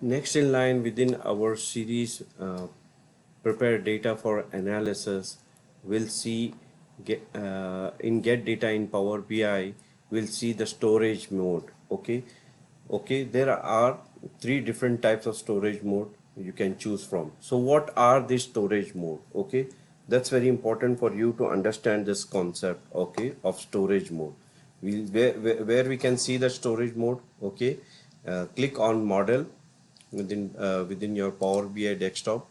Next in line within our series, prepare data for analysis, we'll see in get data in Power BI, we'll see the storage mode. Okay, there are three different types of storage mode you can choose from. So what are the storage mode? Okay, that's very important for you to understand this concept, okay, of storage mode. Where we can see the storage mode. Okay, click on model within your Power BI desktop.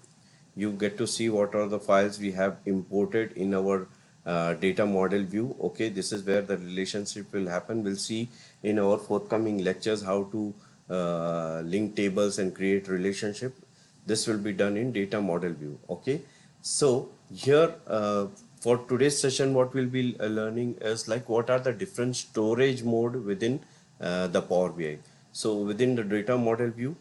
You get to see what are the files we have imported in our data model view. Okay, this is where the relationship will happen. We'll see in our forthcoming lectures how to link tables and create relationship. This will be done in data model view. Okay, so here for today's session, what we'll be learning is like what are the different storage mode within the Power BI. So within the data model view,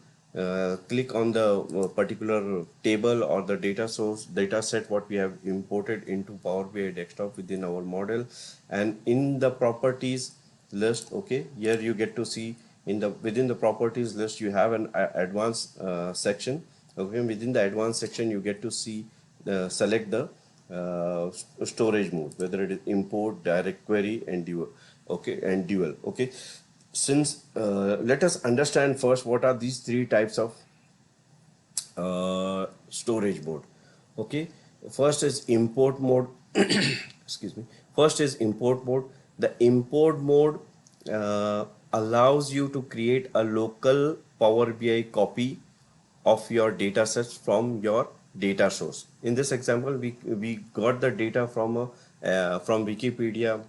click on the particular table or the data source data set what we have imported into Power BI desktop within our model, and in the properties list. Okay, here you get to see in the within the properties list you have an advanced section. Okay, within the advanced section you get to see select the storage mode, whether it is import, direct query, and dual. Okay, and dual. Okay, since let us understand first what are these three types of storage mode. Okay, first is import mode. Excuse me. First is import mode. The import mode allows you to create a local Power BI copy of your data sets from your data source. In this example, we got the data from Wikipedia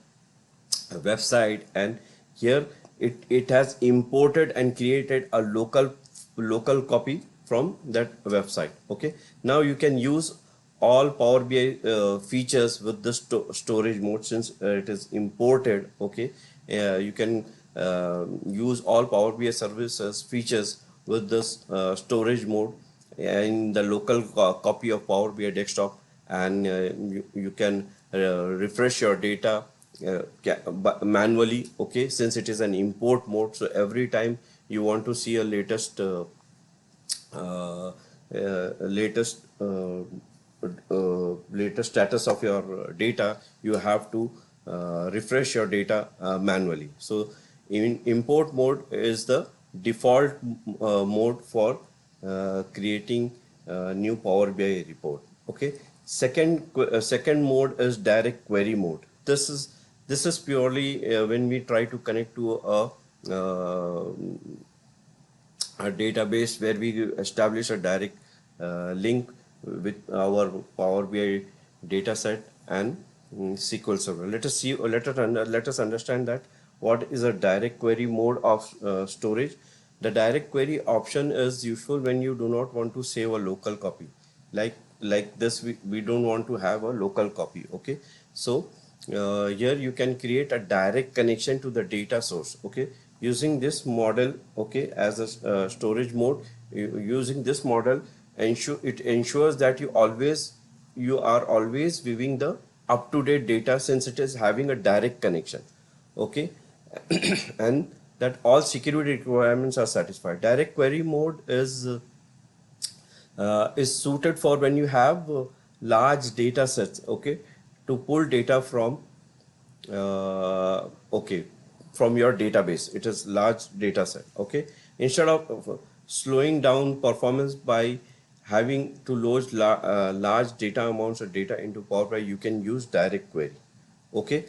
website, and here it has imported and created a local copy from that website. Okay, now you can use all Power BI features with the storage mode. Since it is imported, okay, you can use all Power BI services features with this storage mode in the local copy of Power BI desktop, and you can refresh your data manually. Okay, since it is an import mode, so every time you want to see a uh, latest latest status of your data, you have to refresh your data manually. So in import mode is the default mode for creating new Power BI report. Okay, second mode is direct query mode. This is purely when we try to connect to a database, where we establish a direct link with our Power BI data set and SQL Server. Let us understand that what is a direct query mode of storage. The direct query option is useful when you do not want to save a local copy. Like this, we don't want to have a local copy. Okay, so here you can create a direct connection to the data source. Okay, using this model. Okay, as a storage mode, using this model ensures that you are always viewing the up-to-date data, since it is having a direct connection. Okay, and that all security requirements are satisfied. Direct query mode is suited for when you have large data sets. Okay, to pull data from okay, from your database. It is large data set. Okay, instead of slowing down performance by having to load large data amounts of data into Power BI, you can use direct query. Okay,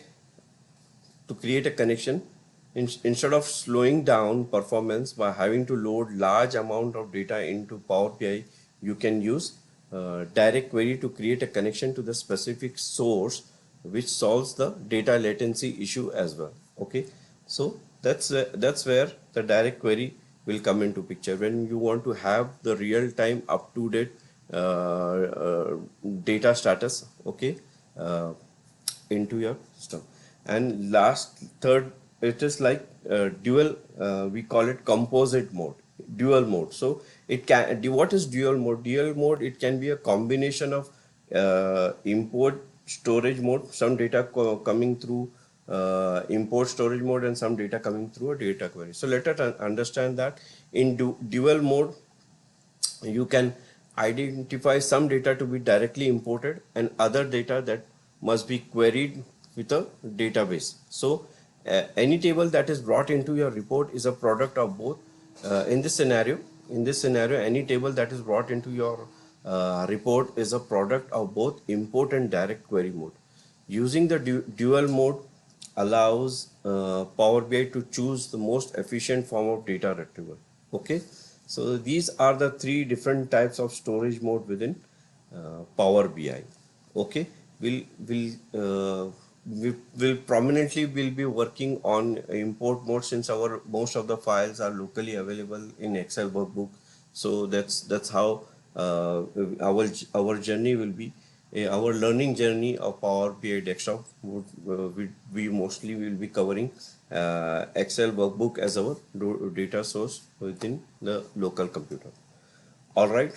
to create a connection, instead of slowing down performance by having to load large amount of data into Power BI, you can use direct query to create a connection to the specific source, which solves the data latency issue as well. Okay, so that's where the direct query will come into picture when you want to have the real time up to date data status. Okay, into your system. And last, third, it is like dual. We call it composite mode, dual mode. So it can. What is dual mode? Dual mode, it can be a combination of import storage mode, some data coming through import storage mode, and some data coming through a data query. So let us understand that in dual mode, you can identify some data to be directly imported and other data that must be queried with a database. So any table that is brought into your report is a product of both. In this scenario, any table that is brought into your report is a product of both import and direct query mode. Using the dual mode allows Power BI to choose the most efficient form of data retrieval. Okay, so these are the three different types of storage mode within Power BI. Okay, we will prominently will be working on import mode, since our most of the files are locally available in Excel workbook. So that's how our journey will be. Our learning journey of Power BI desktop we mostly will be covering Excel workbook as our data source within the local computer. All right.